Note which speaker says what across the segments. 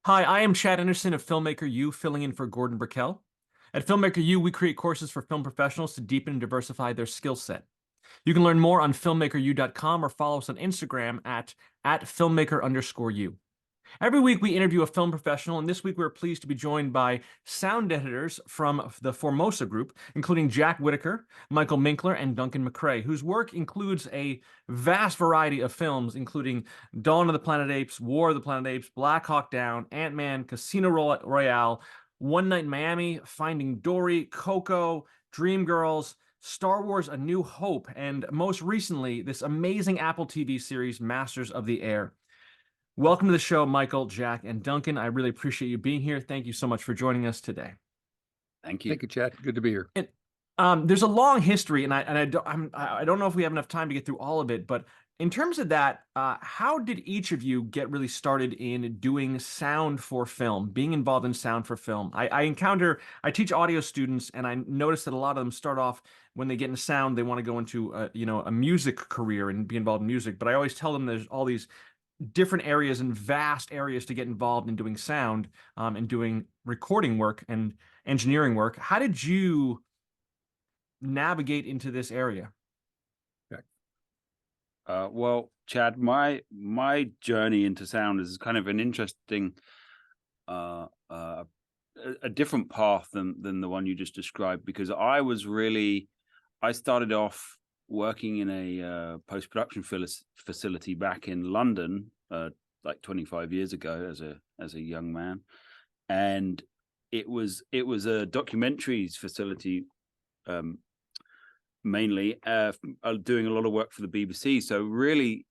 Speaker 1: Hi, I am Chad Anderson of Filmmaker U, filling in for Gordon Brickell. At Filmmaker U, we create courses for film professionals to deepen and diversify their skill set. You can learn more on filmmakeru.com or follow us on Instagram at filmmaker_u. Every week, we interview a film professional, and this week we're pleased to be joined by sound editors from the Formosa Group, including Jack Whittaker, Michael Minkler, and Duncan McRae, whose work includes a vast variety of films, including Dawn of the Planet of Apes, War of the Planet of Apes, Black Hawk Down, Ant-Man, Casino Royale, One Night in Miami, Finding Dory, Coco, Dreamgirls, Star Wars: A New Hope, and most recently, this amazing Apple TV series, Masters of the Air. Welcome to the show, Michael, Jack, and Duncan. I really appreciate you being here. Thank you so much for joining us today.
Speaker 2: Thank you.
Speaker 3: Thank you, Chad. Good to be here.
Speaker 1: And there's a long history, and I don't know if we have enough time to get through all of it. But in terms of that, how did each of you get really started in doing sound for film, being involved in sound for film? I teach audio students, and I notice that a lot of them start off when they get into sound, they want to go into a music career and be involved in music. But I always tell them there's all these different areas and vast areas to get involved in doing sound and doing recording work and engineering work. How did you navigate into this area?
Speaker 2: Well, Chad, my journey into sound is kind of an interesting, a different path than the one you just described, because I started off working in a post-production facility back in London, like 25 years ago, as a young man, and it was a documentaries facility, mainly doing a lot of work for the BBC. So really,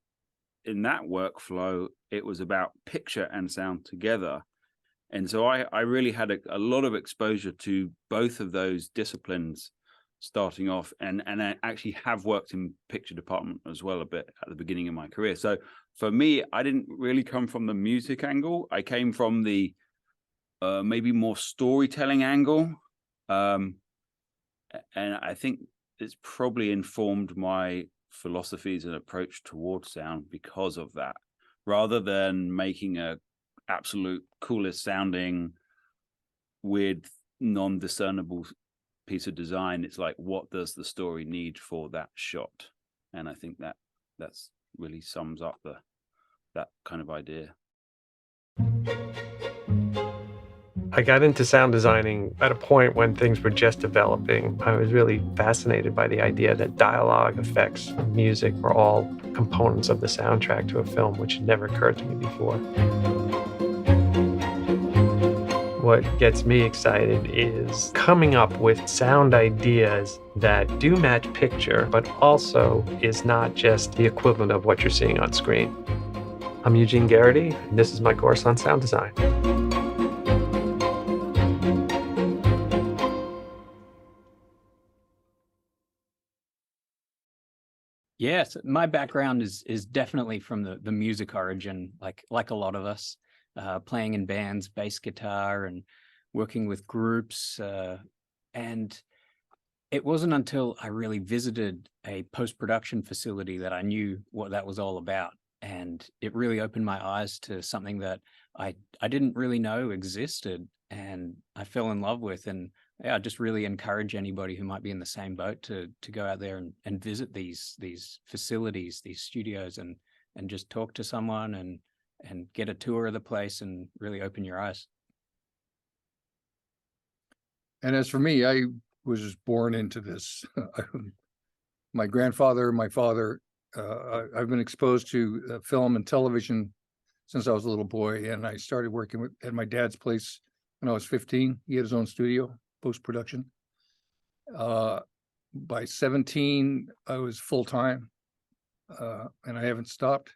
Speaker 2: in that workflow, it was about picture and sound together, and so I really had a lot of exposure to both of those disciplines starting off, and I actually have worked in picture department as well a bit at the beginning of my career. So for me, I didn't really come from the music angle. I came from the maybe more storytelling angle, and I think it's probably informed my philosophies and approach towards sound because of that, rather than making a absolute coolest sounding weird non-discernible piece of design. It's like, what does the story need for that shot? And I think that's really sums up that kind of idea.
Speaker 4: I got into sound designing at a point when things were just developing. I was really fascinated by the idea that dialogue, effects, and music were all components of the soundtrack to a film, which had never occurred to me before. What gets me excited is coming up with sound ideas that do match picture, but also is not just the equivalent of what you're seeing on screen. I'm Eugene Garrity, and this is my course on sound design.
Speaker 5: Yes, my background is definitely from the music origin, like a lot of us. Playing in bands, bass guitar, and working with groups. And it wasn't until I really visited a post-production facility that I knew what that was all about. And it really opened my eyes to something that I didn't really know existed, and I fell in love with. And yeah, I just really encourage anybody who might be in the same boat to go out there and visit these facilities, these studios, and just talk to someone and get a tour of the place and really open your eyes.
Speaker 3: And as for me, I was just born into this. My grandfather, my father, I've been exposed to film and television since I was a little boy, and I started working at my dad's place when I was 15. He had his own studio, post-production. By 17, I was full-time, and I haven't stopped.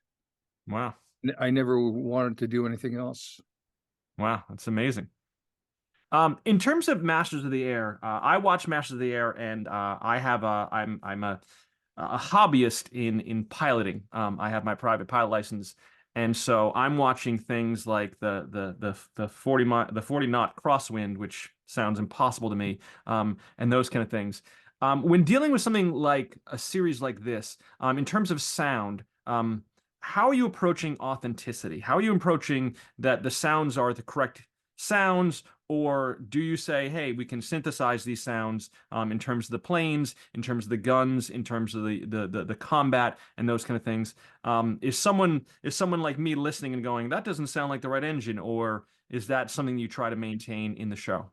Speaker 1: Wow.
Speaker 3: I never wanted to do anything else.
Speaker 1: Wow, that's amazing. In terms of Masters of the Air, I watch Masters of the Air, and I'm a hobbyist in piloting. I have my private pilot license, and so I'm watching things like the 40 knot crosswind, which sounds impossible to me, and those kind of things. When dealing with something like a series like this, in terms of sound, how are you approaching authenticity? How are you approaching that the sounds are the correct sounds, or do you say, hey, we can synthesize these sounds in terms of the planes, in terms of the guns, in terms of the combat and those kind of things? Is someone like me listening and going, that doesn't sound like the right engine, or is that something you try to maintain in the show?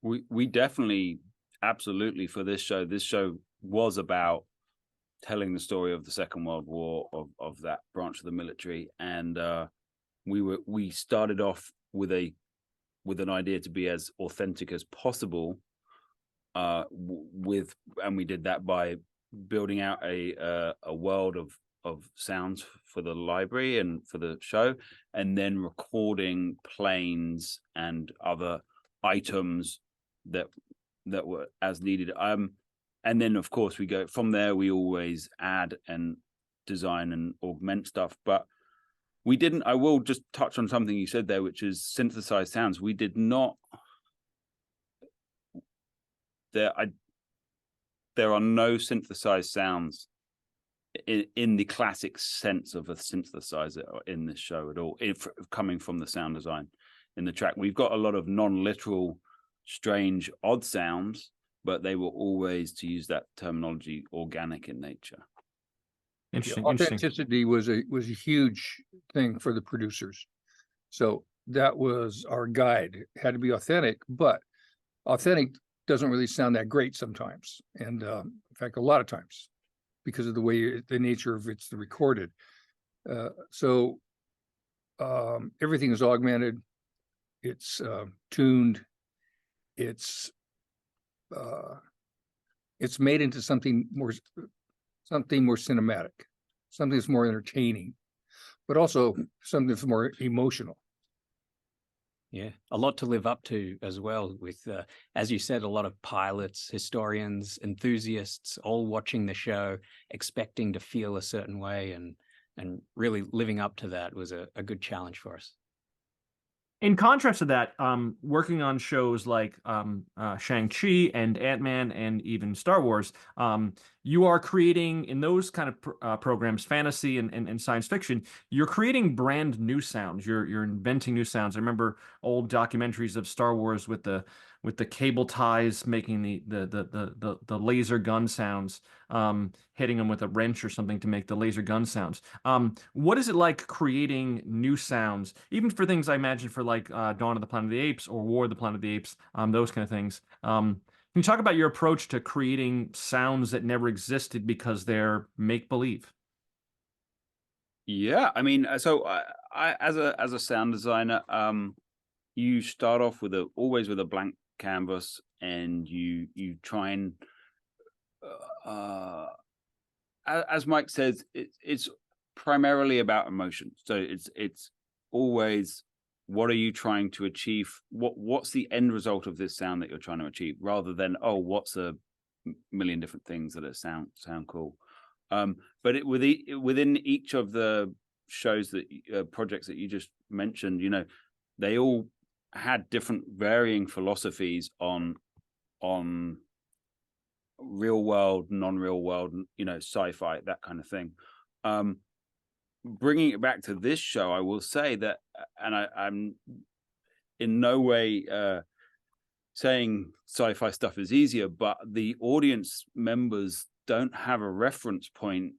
Speaker 2: We definitely, absolutely, for this show was about telling the story of the Second World War, of that branch of the military, and we started off with an idea to be as authentic as possible, and we did that by building out a world of sounds for the library and for the show, and then recording planes and other items that were as needed. And then of course we go from there. We always add and design and augment stuff, but we didn't. I will just touch on something you said there, which is synthesized sounds. We did not. There are no synthesized sounds in the classic sense of a synthesizer in this show at all. Coming from the sound design in the track, we've got a lot of non-literal, strange, odd sounds, but they were always, to use that terminology, organic in nature.
Speaker 1: Interesting.
Speaker 3: Authenticity was a huge thing for the producers. So that was our guide. It had to be authentic, but authentic doesn't really sound that great sometimes. And in fact, a lot of times, because of the way the nature of it's recorded. So everything is augmented. It's tuned. It's made into something more cinematic, something that's more entertaining, but also something that's more emotional.
Speaker 5: Yeah, a lot to live up to as well with, as you said, a lot of pilots, historians, enthusiasts, all watching the show, expecting to feel a certain way, and really living up to that was a good challenge for us.
Speaker 1: In contrast to that, working on shows like Shang-Chi and Ant-Man and even Star Wars, you are creating, in those kind of programs, fantasy and science fiction, you're creating brand new sounds. You're inventing new sounds. I remember old documentaries of Star Wars with the cable ties making the laser gun sounds, hitting them with a wrench or something to make the laser gun sounds. What is it like creating new sounds, even for things I imagine for like Dawn of the Planet of the Apes or War of the Planet of the Apes, those kind of things? Can you talk about your approach to creating sounds that never existed because they're make-believe?
Speaker 2: Yeah, I mean, so I as a sound designer, you start off always with a blank canvas, and you try and as Mike says, it's primarily about emotion. So it's always, what are you trying to achieve? What's the end result of this sound that you're trying to achieve, rather than, oh, what's a million different things that sound cool. But within each of the shows that projects that you just mentioned, they all had different varying philosophies on real world, non-real world, sci-fi, that kind of thing. Bringing it back to this show, I will say that, and I'm in no way saying sci-fi stuff is easier, but the audience members don't have a reference point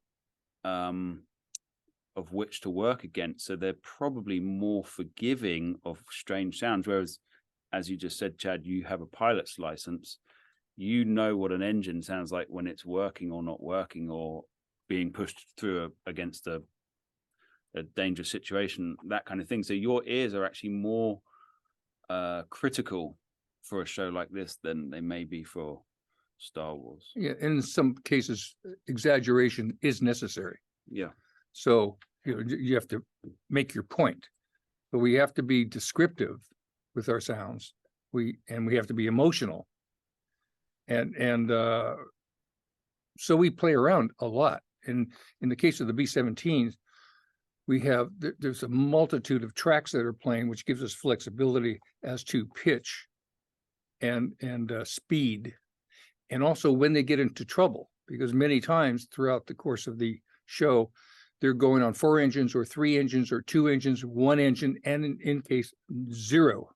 Speaker 2: of which to work against, so they're probably more forgiving of strange sounds. Whereas, as you just said, Chad, you have a pilot's license. You know what an engine sounds like when it's working or not working, or being pushed through against a dangerous situation, that kind of thing. So your ears are actually more critical for a show like this than they may be for Star Wars.
Speaker 3: Yeah, in some cases, exaggeration is necessary.
Speaker 2: Yeah.
Speaker 3: So you have to make your point, but we have to be descriptive with our sounds. We have to be emotional, and so we play around a lot. And in the case of the B-17s, there's a multitude of tracks that are playing, which gives us flexibility as to pitch and speed, and also when they get into trouble, because many times throughout the course of the show, they're going on 4 engines or 3 engines or 2 engines, 1 engine, and in case 0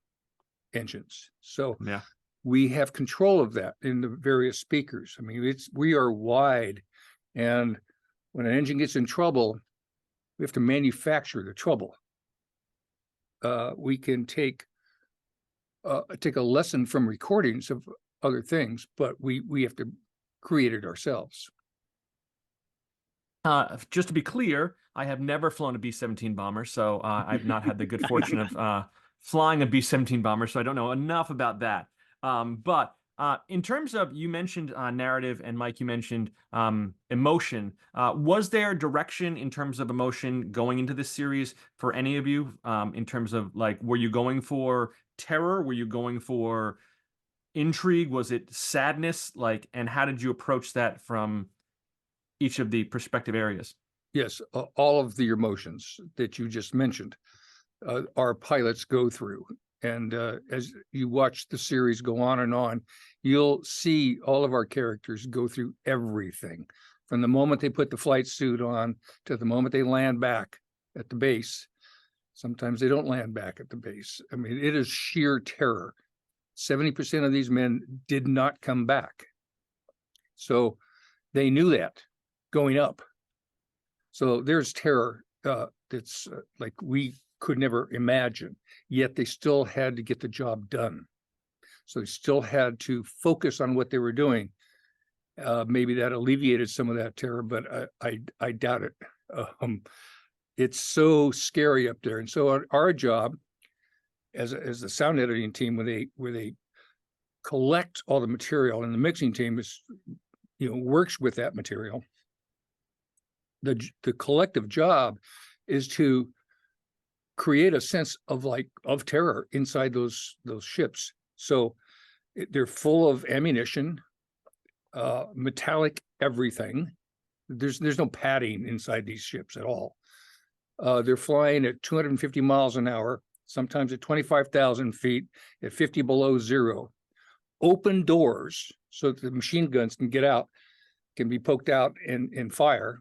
Speaker 3: engines. So
Speaker 1: Yeah.
Speaker 3: we have control of that in the various speakers. I mean, we are wide, and when an engine gets in trouble, we have to manufacture the trouble. We can take a lesson from recordings of other things, but we have to create it ourselves.
Speaker 1: Just to be clear, I have never flown a B-17 bomber, so I've not had the good fortune of flying a B-17 bomber, so I don't know enough about that. But in terms of, you mentioned narrative, and Mike, you mentioned emotion. Was there direction in terms of emotion going into this series for any of you? In terms of, like, were you going for terror? Were you going for intrigue? Was it sadness? Like, and how did you approach that from each of the perspective areas?
Speaker 3: Yes, all of the emotions that you just mentioned, our pilots go through. And as you watch the series go on, you'll see all of our characters go through everything from the moment they put the flight suit on to the moment they land back at the base. Sometimes they don't land back at the base. I mean, it is sheer terror. 70% of these men did not come back. So they knew that going up. So there's terror that's like we could never imagine, yet they still had to get the job done. So they still had to focus on what they were doing. Maybe that alleviated some of that terror, but I doubt it. It's so scary up there. And so our job as the sound editing team, where they collect all the material, and the mixing team is, works with that material. The collective job is to create a sense of terror inside those ships. So they're full of ammunition, metallic everything. There's no padding inside these ships at all. They're flying at 250 miles an hour, sometimes at 25,000 feet, at 50 below zero. Open doors so that the machine guns can get out, can be poked out and fire.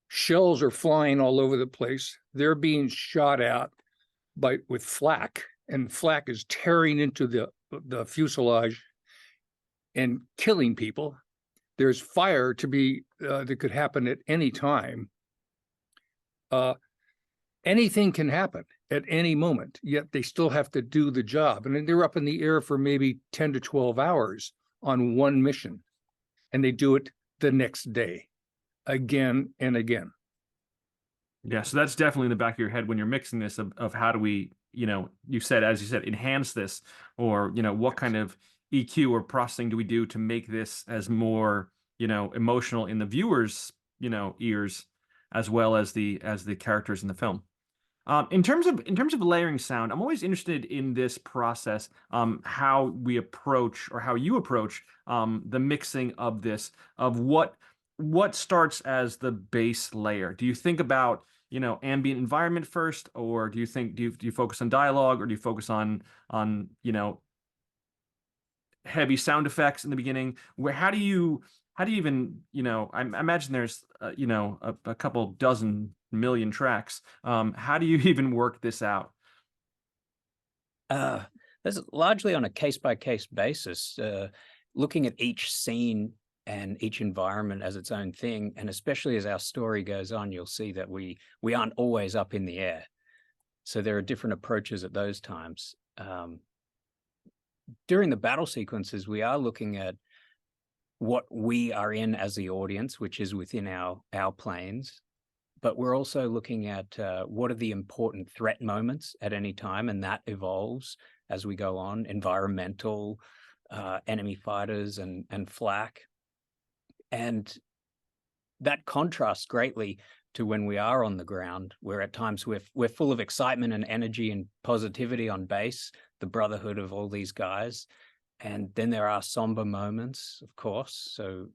Speaker 3: Shells are flying all over the place. They're being shot at with flak, and flak is tearing into the fuselage and killing people. There's fire that could happen at any time. Anything can happen at any moment, yet they still have to do the job. And then they're up in the air for maybe 10 to 12 hours on one mission, and they do it the next day, again and again.
Speaker 1: Yeah, so that's definitely in the back of your head when you're mixing this of how do we, you said, as you said, enhance this, or, what kind of EQ or processing do we do to make this as more, emotional in the viewer's, ears, as well as the characters in the film. In terms of layering sound, I'm always interested in this process, how we approach, or how you approach the mixing of this, of what starts as the base layer. Do you think about, ambient environment first, or do you focus on dialogue, or do you focus on heavy sound effects in the beginning? How do you even, I imagine there's a couple dozen million tracks. How do you even work this out?
Speaker 5: That's largely on a case-by-case basis, looking at each scene and each environment as its own thing. And especially as our story goes on, you'll see that we aren't always up in the air. So there are different approaches at those times. During the battle sequences, we are looking at what we are in as the audience, which is within our planes. But we're also looking at what are the important threat moments at any time, and that evolves as we go on. Environmental, enemy fighters, and flak. And that contrasts greatly to when we are on the ground, where at times we're full of excitement and energy and positivity on base, the brotherhood of all these guys. And then there are somber moments, of course. So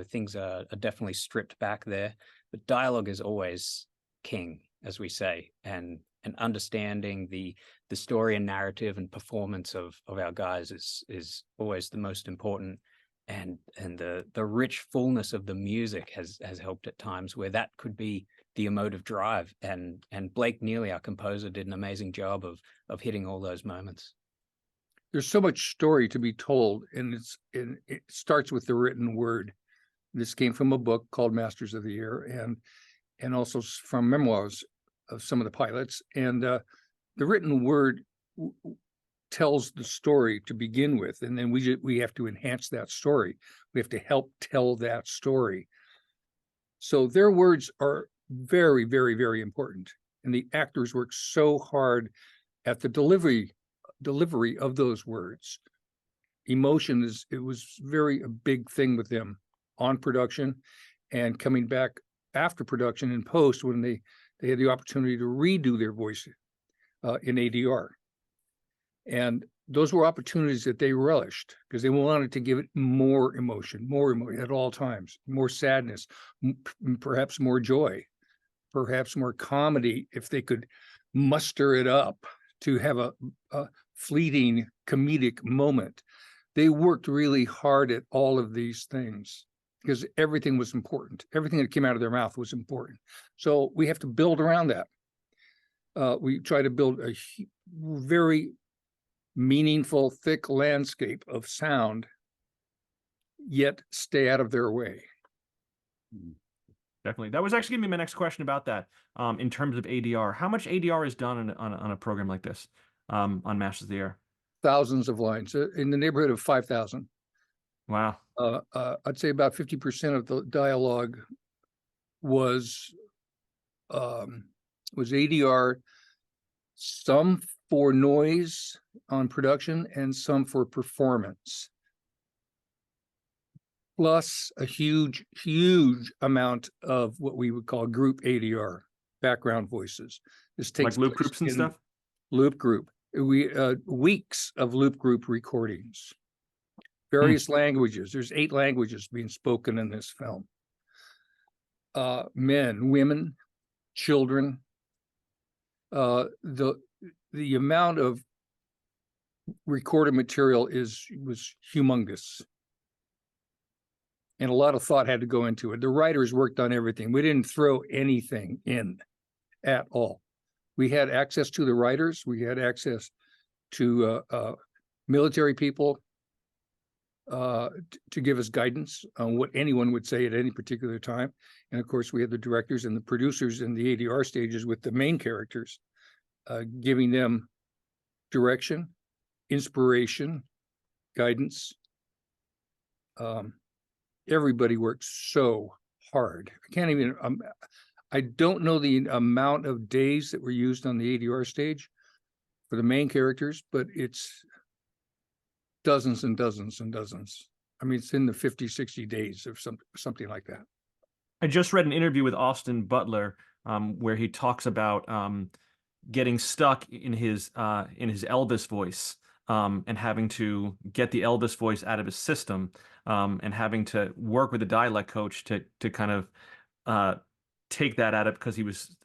Speaker 5: things are definitely stripped back there. But dialogue is always king, as we say, and understanding the story and narrative and performance of our guys is always the most important. and the rich fullness of the music has helped at times where that could be the emotive drive. And Blake Neely, our composer, did an amazing job of hitting all those moments.
Speaker 3: There's so much story to be told, and it starts with the written word. This came from a book called Masters of the Air, and also from memoirs of some of the pilots. And the written word tells the story to begin with, and then we have to enhance that story. We have to help tell that story. So their words are very, very, very important, and the actors work so hard at the delivery of those words. Emotion was a big thing with them on production, and coming back after production in post when they had the opportunity to redo their voice in ADR. And those were opportunities that they relished because they wanted to give it more emotion at all times, more sadness, perhaps more joy, perhaps more comedy if they could muster it up to have a fleeting comedic moment. They worked really hard at all of these things because everything was important. Everything that came out of their mouth was important. So we have to build around that. We try to build a very meaningful, thick landscape of sound, yet stay out of their way.
Speaker 1: Definitely. That was actually going to be my next question about that. In terms of ADR, how much ADR is done on a program like this, on Masters of the Air?
Speaker 3: Thousands of lines, in the neighborhood of 5,000.
Speaker 1: Wow.
Speaker 3: I'd say about 50% of the dialogue was ADR, some for noise on production and some for performance, plus a huge amount of what we would call group ADR, background voices. This takes
Speaker 1: like loop groups and stuff.
Speaker 3: Loop group. Weeks of loop group recordings, various languages. There's 8 languages being spoken in this film. Men, women, children. The amount of recorded material was humongous, and a lot of thought had to go into it. The writers worked on everything. We didn't throw anything in at all. We had access to the writers. We had access to military people to give us guidance on what anyone would say at any particular time. And of course, we had the directors and the producers in the ADR stages with the main characters, giving them direction, inspiration, guidance. Everybody works so hard. I can't even, I don't know the amount of days that were used on the ADR stage for the main characters, but it's dozens and dozens and dozens. I mean, it's in the 50, 60 days of something like that.
Speaker 1: I just read an interview with Austin Butler where he talks about getting stuck in his Elvis voice and having to get the Elvis voice out of his system and having to work with a dialect coach to kind of take that out of, because he was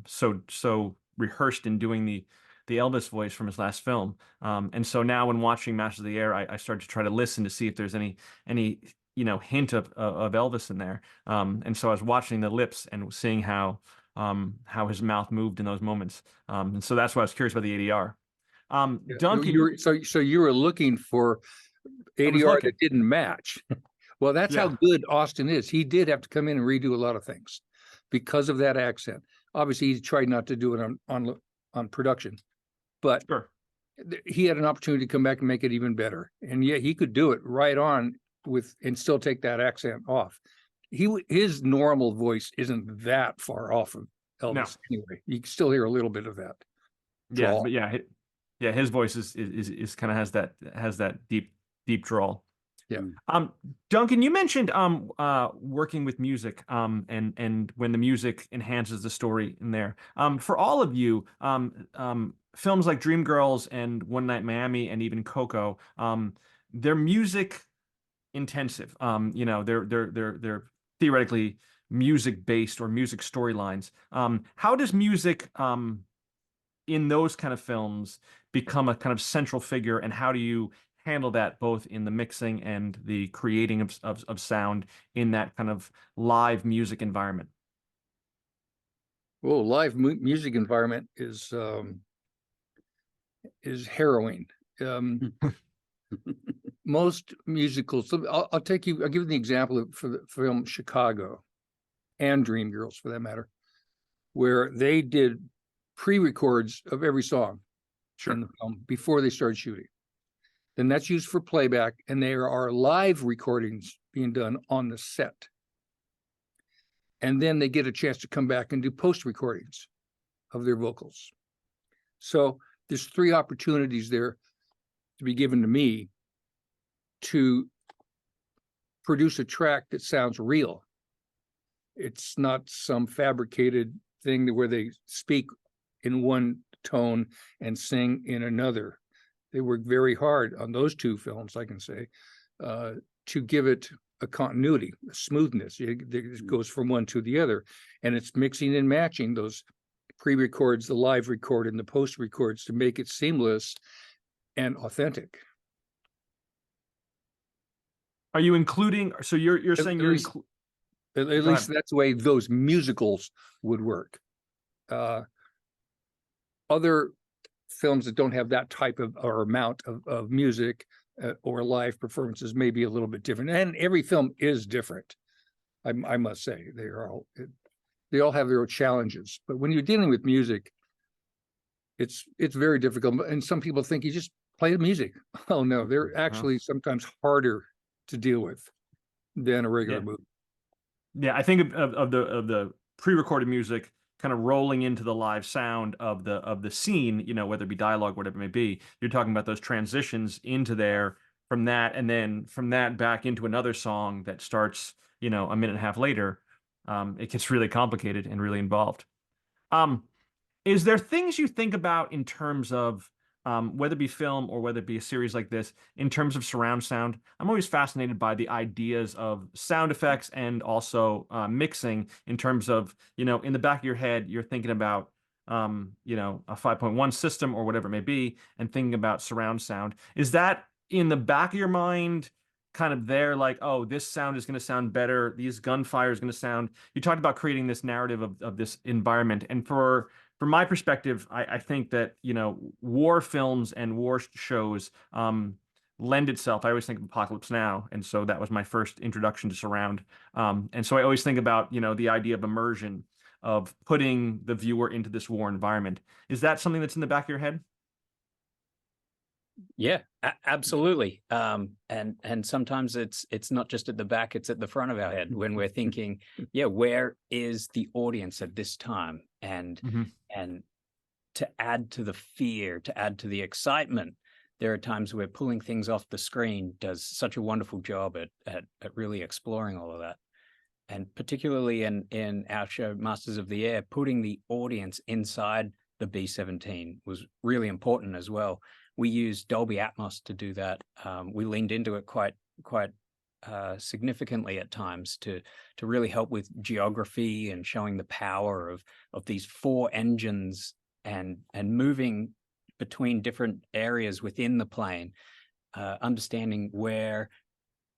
Speaker 1: so rehearsed in doing the Elvis voice from his last film. And so now when watching Masters of the Air, I started to try to listen to see if there's any hint of Elvis in there. And so I was watching the lips and seeing how his mouth moved in those moments. And so that's why I was curious about the ADR. Duncan,
Speaker 3: so you were looking for ADR that didn't match. Well, that's how good Austin is. He did have to come in and redo a lot of things because of that accent. Obviously, he tried not to do it on production, but he had an opportunity to come back and make it even better. And yeah, he could do it right on and still take that accent off. His normal voice isn't that far off of Elvis anyway. You can still hear a little bit of that.
Speaker 1: Drawl. But his voice is kind of has that deep drawl.
Speaker 3: Yeah.
Speaker 1: Duncan, you mentioned working with music and when the music enhances the story in there. For all of you, films like Dreamgirls and One Night in Miami and even Coco, they're music intensive. They're theoretically music based or music storylines. How does music in those kind of films become a kind of central figure, and how do you handle that both in the mixing and the creating of sound in that kind of live music environment?
Speaker 3: Well, live music environment is harrowing. Most musicals, so I'll give you the example for the film Chicago and Dreamgirls for that matter, where they did pre-records of every song in the film before they started shooting. Then that's used for playback, and there are live recordings being done on the set. And then they get a chance to come back and do post recordings of their vocals. So there's 3 opportunities there to be given to me to produce a track that sounds real. It's not some fabricated thing where they speak in one tone and sing in another. They worked very hard on those 2 films, I can say, to give it a continuity, a smoothness. It goes from one to the other, and it's mixing and matching those pre-records, the live record, and the post-records to make it seamless and authentic.
Speaker 1: Are you including? So you're saying you're
Speaker 3: at least that's the way those musicals would work. Other films that don't have that type of or amount of music or live performances may be a little bit different, and every film is different. I must say they all have their own challenges. But when you're dealing with music, it's very difficult. And some people think you just play the music. Oh no, they're actually sometimes harder to deal with than a regular movie.
Speaker 1: Yeah, I think of the pre-recorded music kind of rolling into the live sound of the scene, you know, whether it be dialogue, whatever it may be. You're talking about those transitions into there from that, and then from that back into another song that starts, you know, a minute and a half later. It gets really complicated and really involved. Is there things you think about in terms of whether it be film or whether it be a series like this, in terms of surround sound? I'm always fascinated by the ideas of sound effects and also mixing in terms of, you know, in the back of your head, you're thinking about, you know, a 5.1 system or whatever it may be, and thinking about surround sound. Is that in the back of your mind kind of there, like, oh, this sound is going to sound better, these gunfire is going to sound? You talked about creating this narrative of this environment. And from my perspective, I think that, you know, war films and war shows lend itself. I always think of Apocalypse Now, and so that was my first introduction to surround. And so I always think about, you know, the idea of immersion, of putting the viewer into this war environment. Is that something that's in the back of your head?
Speaker 5: Yeah, absolutely. And sometimes it's not just at the back, it's at the front of our head when we're thinking, yeah, where is the audience at this time? And to add to the fear, to add to the excitement, there are times where pulling things off the screen does such a wonderful job at really exploring all of that. And particularly in our show, Masters of the Air, putting the audience inside the B-17 was really important as well. We used Dolby Atmos to do that. We leaned into it quite significantly at times to really help with geography and showing the power of these 4 engines and moving between different areas within the plane, understanding where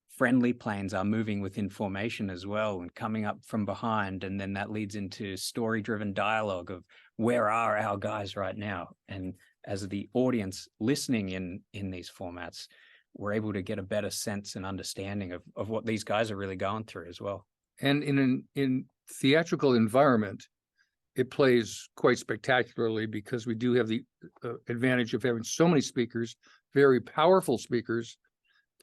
Speaker 5: friendly planes are moving within formation as well and coming up from behind. And then that leads into story-driven dialogue of where are our guys right now? And as the audience listening in these formats, we're able to get a better sense and understanding of what these guys are really going through as well. And
Speaker 3: in theatrical environment, it plays quite spectacularly because we do have the advantage of having so many speakers, very powerful speakers,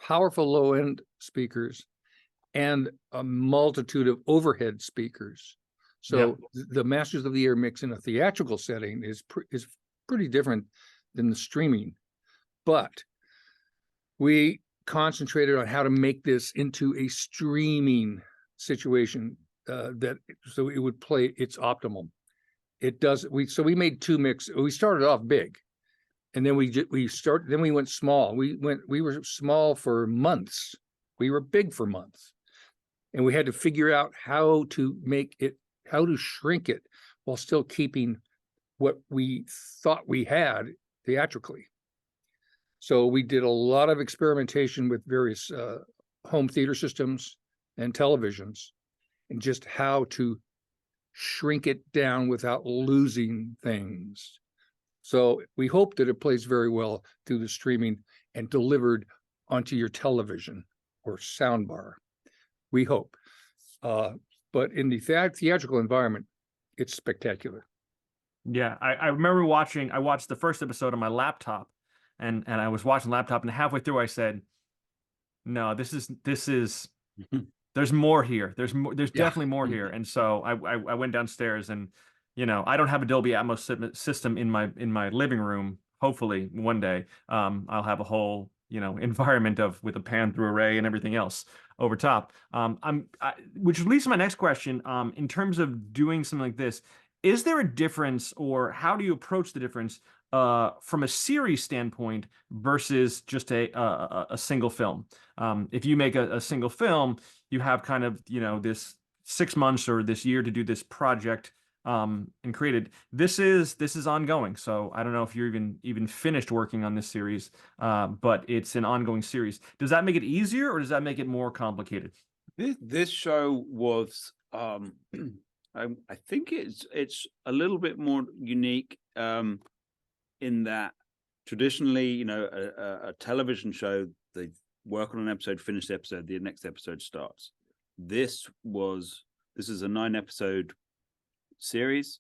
Speaker 3: powerful low-end speakers, and a multitude of overhead speakers. So the Masters of the Air mix in a theatrical setting is pretty different than the streaming, but we concentrated on how to make this into a streaming situation so it would play its optimum. It does. We made 2 mix. We started off big, and then we went small. We were small for months. We were big for months, and we had to figure out how to shrink it while still keeping what we thought we had theatrically. So we did a lot of experimentation with various home theater systems and televisions, and just how to shrink it down without losing things. So we hope that it plays very well through the streaming and delivered onto your television or soundbar. We hope. But in the theatrical environment, it's spectacular.
Speaker 1: Yeah, I remember I watched the first episode on my laptop, and I was watching the laptop, and halfway through I said, no, this is there's more here. There's definitely more here. And so I went downstairs, and I don't have a Dolby Atmos system in my living room. Hopefully one day I'll have a whole environment with a pan through array and everything else over top. Which leads to my next question. In terms of doing something like this, is there a difference, or how do you approach the difference from a series standpoint versus just a single film? If you make a single film, you have kind of this 6 months or this year to do this project and created. This is ongoing, so I don't know if you're even finished working on this series, but it's an ongoing series. Does that make it easier, or does that make it more complicated?
Speaker 2: This show was I think it's a little bit more unique in that traditionally, a television show, they work on an episode, finish the episode, the next episode starts. This is a 9-episode series.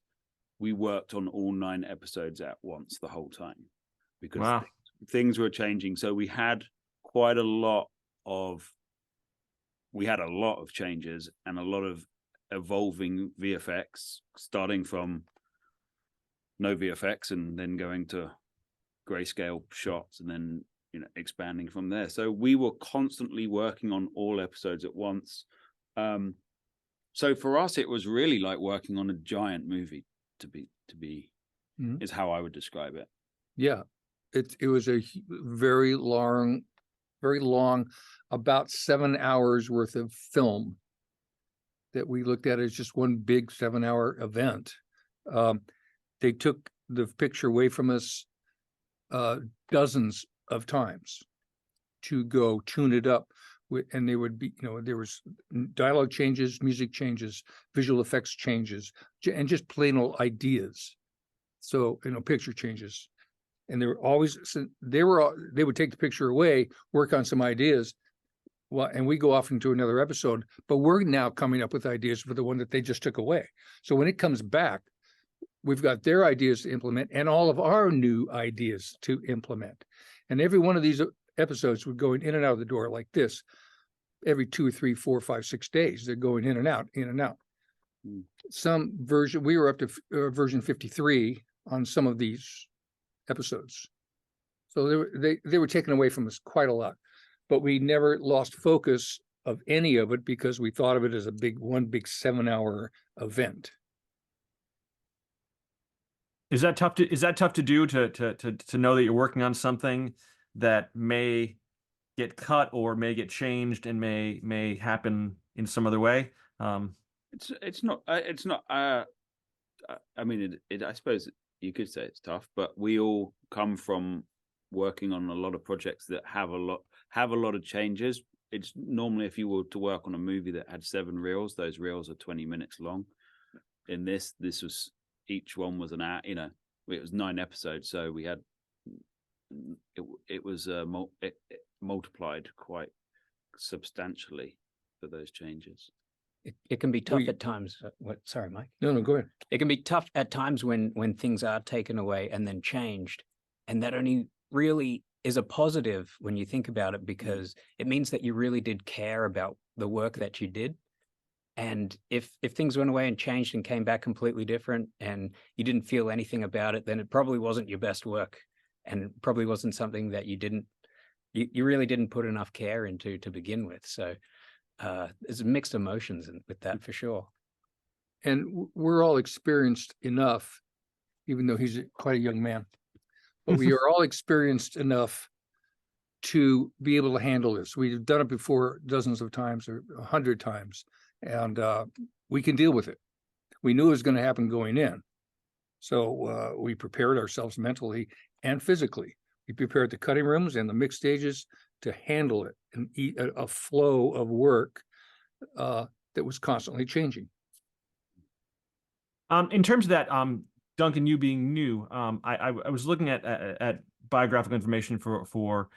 Speaker 2: We worked on all 9 episodes at once the whole time, because things were changing. So we had a lot of changes and a lot of evolving VFX, starting from no VFX and then going to grayscale shots, and then expanding from there. So we were constantly working on all episodes at once. So for us, it was really like working on a giant movie. To be is how I would describe it.
Speaker 3: Yeah, it was a very long, about 7 hours worth of film that we looked at as just one big 7-hour event. They took the picture away from us dozens of times to go tune it up. And they would be, there was dialogue changes, music changes, visual effects changes, and just plain old ideas. So, picture changes. And they would take the picture away, work on some ideas. Well, and we go off into another episode, but we're now coming up with ideas for the one that they just took away. So when it comes back, we've got their ideas to implement and all of our new ideas to implement. And every one of these episodes would go in and out of the door like this. Every 2 or 3, 4, 5, 6 days, they're going in and out, in and out. Some version, we were up to version 53 on some of these episodes. So they were taken away from us quite a lot, but we never lost focus of any of it because we thought of it as one big 7-hour event.
Speaker 1: Is that tough to do, to know that you're working on something that may get cut or may get changed and may happen in some other way?
Speaker 2: It's not. I mean, I suppose you could say it's tough, but we all come from working on a lot of projects that have a lot of changes. It's normally, if you were to work on a movie that had 7 reels, those reels are 20 minutes long. In this was, each one was an hour. It was 9 episodes, so we had it was multiplied quite substantially for those changes.
Speaker 5: It can be tough at times. Sorry, Mike.
Speaker 3: No, go ahead.
Speaker 5: It can be tough at times when things are taken away and then changed, and that only really is a positive when you think about it, because it means that you really did care about the work that you did. And if things went away and changed and came back completely different and you didn't feel anything about it, then it probably wasn't your best work, and probably wasn't something that you really didn't put enough care into to begin with. So there's mixed emotions with that for sure.
Speaker 3: And we're all experienced enough, even though he's quite a young man, but we are all experienced enough to be able to handle this. We've done it before dozens of times or 100 times, and we can deal with it. We knew it was going to happen going in. So we prepared ourselves mentally and physically. He prepared the cutting rooms and the mix stages to handle it and eat a flow of work that was constantly changing.
Speaker 1: In terms of that, Duncan, you being new, I was looking at biographical information for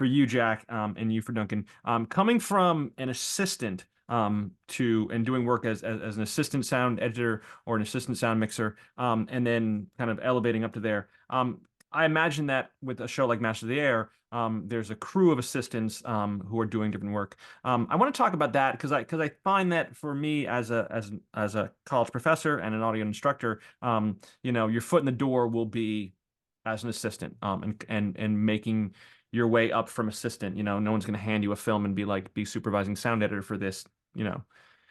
Speaker 1: you, Jack, and you for Duncan. Coming from an assistant to and doing work as an assistant sound editor or an assistant sound mixer, and then kind of elevating up to there. I imagine that with a show like Master of the Air, there's a crew of assistants who are doing different work. I want to talk about that because I find that for me as a college professor and an audio instructor, your foot in the door will be as an assistant, and making your way up from assistant. No one's going to hand you a film and be supervising sound editor for this,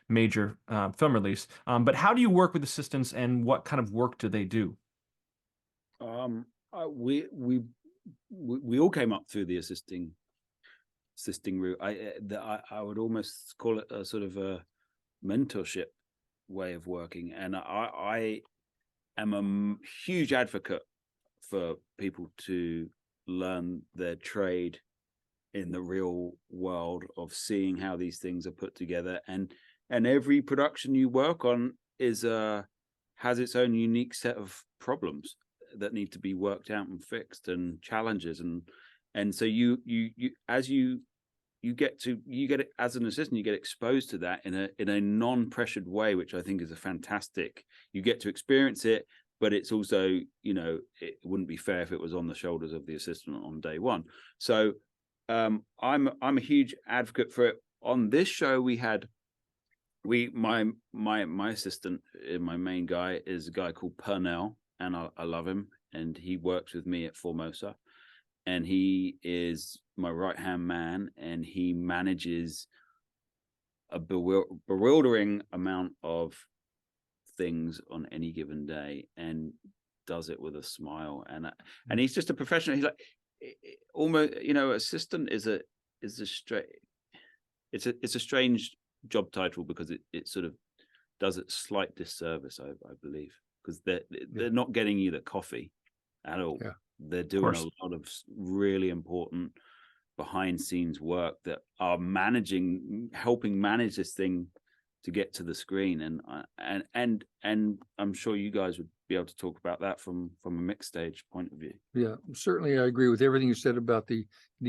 Speaker 1: major film release. But how do you work with assistants, and what kind of work do they do?
Speaker 2: We all came up through the assisting route. I would almost call it a sort of a mentorship way of working, and I am a huge advocate for people to learn their trade in the real world of seeing how these things are put together, and every production you work on has its own unique set of problems that need to be worked out and fixed, and challenges, and so you get it as an assistant, you get exposed to that in a non-pressured way, which I think is a fantastic. You get to experience it, but it's also, it wouldn't be fair if it was on the shoulders of the assistant on day one. So I'm a huge advocate for it. On this show, my assistant, my main guy, is a guy called Purnell, and I love him, and he works with me at Formosa, and he is my right-hand man, and he manages a bewildering amount of things on any given day, and does it with a smile, and he's just a professional. He's like, almost, assistant is a strange job title, because it sort of does it slight disservice, I believe, because they're not getting you the coffee at all.
Speaker 3: Yeah.
Speaker 2: They're doing a lot of really important behind scenes work that are helping manage this thing to get to the screen, and I'm sure you guys would be able to talk about that from a mix stage point of view.
Speaker 3: Yeah, certainly I agree with everything you said about the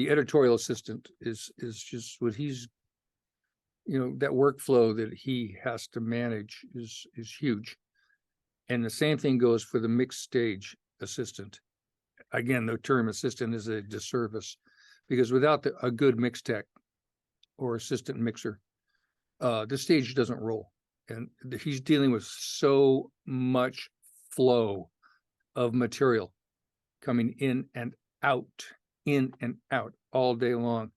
Speaker 3: editorial assistant is just what he's, that workflow that he has to manage is huge. And the same thing goes for the mix stage assistant. Again, the term assistant is a disservice, because without a good mix tech or assistant mixer, the stage doesn't roll. And he's dealing with so much flow of material coming in and out all day long.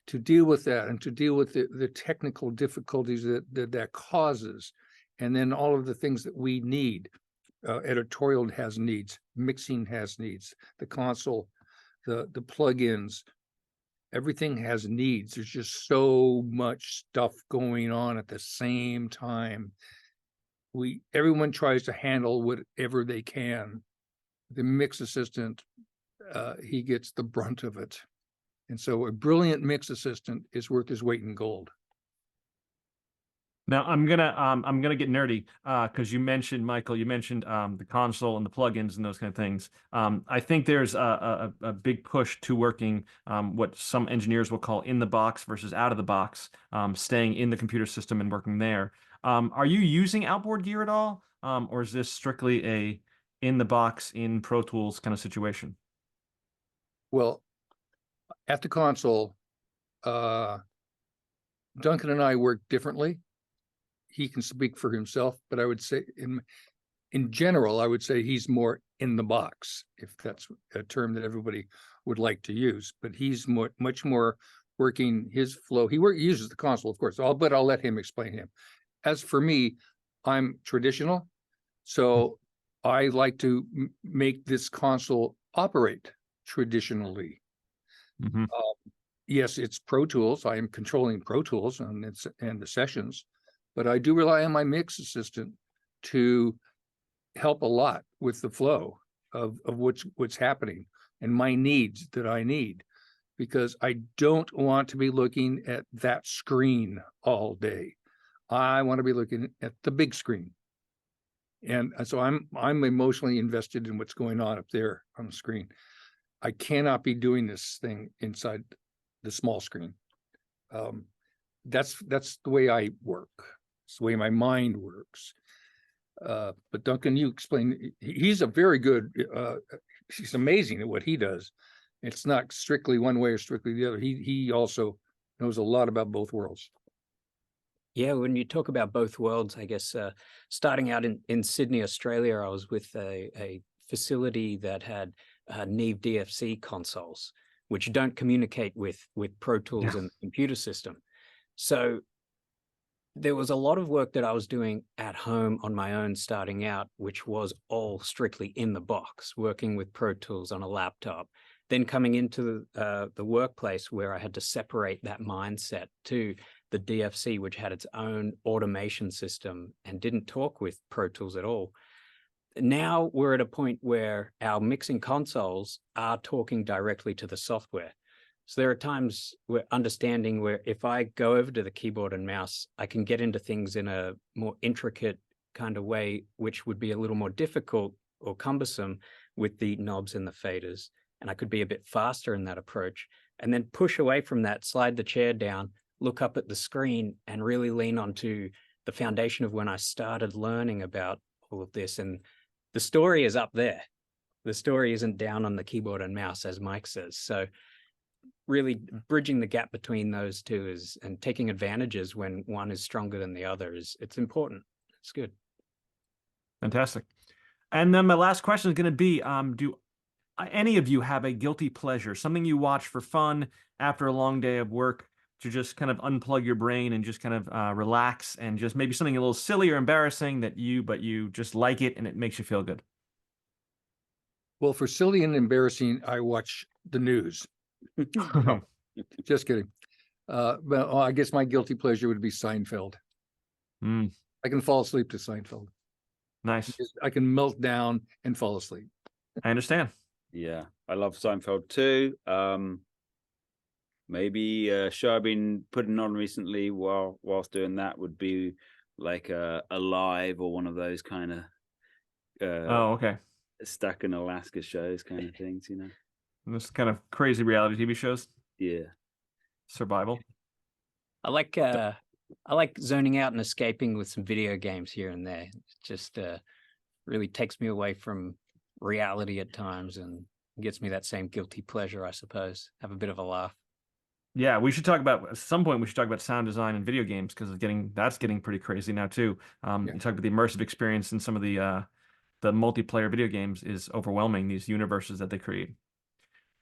Speaker 3: To deal with that, and to deal with the technical difficulties that causes, and then all of the things that we need. Editorial has needs, mixing has needs, the console, the plugins, everything has needs. There's just so much stuff going on at the same time. Everyone tries to handle whatever they can. The mix assistant, he gets the brunt of it. And so a brilliant mix assistant is worth his weight in gold.
Speaker 1: Now I'm gonna get nerdy because you mentioned, Michael, the console and the plugins and those kind of things. I think there's a big push to working what some engineers will call in the box versus out of the box, staying in the computer system and working there. Are you using outboard gear at all, or is this strictly a in the box in Pro Tools kind of situation?
Speaker 3: Well, at the console, Duncan and I work differently. He can speak for himself, but I would say in general, I would say he's more in the box, if that's a term that everybody would like to use. But he's much more working his flow. He uses the console, of course, but I'll let him explain him. As for me, I'm traditional, so I like to make this console operate traditionally.
Speaker 1: Mm-hmm.
Speaker 3: Yes, it's Pro Tools. I am controlling Pro Tools and the sessions. But I do rely on my mix assistant to help a lot with the flow of what's happening. and my needs that I need, because I don't want to be looking at that screen all day. I want to be looking at the big screen. And so I'm emotionally invested in what's going on up there on the screen. I cannot be doing this thing inside the small screen. That's the way I work. It's the way my mind works. But Duncan, you explain. He's a very good. He's amazing at what he does. It's not strictly one way or strictly the other. He also knows a lot about both worlds.
Speaker 5: Yeah, when you talk about both worlds, I guess starting out in Sydney, Australia, I was with a facility that had Neve DFC consoles, which don't communicate with Pro Tools and the computer system. So there was a lot of work that I was doing at home on my own starting out, which was all strictly in the box, working with Pro Tools on a laptop. Then coming into the workplace where I had to separate that mindset to the DFC, which had its own automation system and didn't talk with Pro Tools at all. Now we're at a point where our mixing consoles are talking directly to the software. So there are times where understanding where if I go over to the keyboard and mouse, I can get into things in a more intricate kind of way, which would be a little more difficult or cumbersome with the knobs and the faders. And I could be a bit faster in that approach, and then push away from that, slide the chair down, look up at the screen, and really lean onto the foundation of when I started learning about all of this. And the story is up there. The story isn't down on the keyboard and mouse, as Mike says. So really bridging the gap between those two is, and taking advantages when one is stronger than the other it's important. It's good.
Speaker 1: Fantastic. And then my last question is going to be, do any of you have a guilty pleasure, something you watch for fun after a long day of work to just kind of unplug your brain and just kind of relax, and just maybe something a little silly or embarrassing but you just like it and it makes you feel good?
Speaker 3: Well, for silly and embarrassing, I watch the news. Just kidding. But I guess my guilty pleasure would be Seinfeld. I can fall asleep to Seinfeld.
Speaker 1: Nice.
Speaker 3: I can melt down and fall asleep.
Speaker 1: I understand.
Speaker 2: Yeah, I love Seinfeld too. Maybe a show I've been putting on recently whilst doing that would be like Alive, or one of those kind of
Speaker 1: Oh, okay.
Speaker 2: Stuck in Alaska shows kind of things, you know.
Speaker 1: This kind of crazy reality TV shows.
Speaker 2: Yeah.
Speaker 1: Survival.
Speaker 5: I like zoning out and escaping with some video games here and there. It just really takes me away from reality at times and gets me that same guilty pleasure, I suppose. Have a bit of a laugh.
Speaker 1: Yeah, we should talk about, at some point we should talk about sound design in video games, because that's getting pretty crazy now too. You talk about the immersive experience in some of the multiplayer video games is overwhelming, these universes that they create.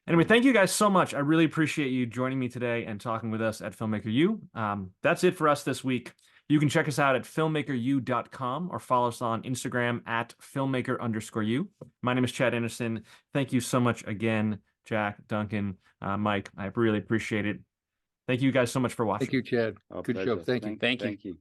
Speaker 1: Anyway, thank you guys so much. I really appreciate you joining me today and talking with us at Filmmaker U. That's it for us this week. You can check us out at filmmakeru.com or follow us on Instagram at filmmaker_u. My name is Chad Anderson. Thank you so much again, Jack, Duncan, Mike. I really appreciate it. Thank you guys so much for watching.
Speaker 3: Thank you, Chad.
Speaker 2: Our
Speaker 3: Good
Speaker 2: pleasure.
Speaker 3: show. Thank you.
Speaker 5: Thank you.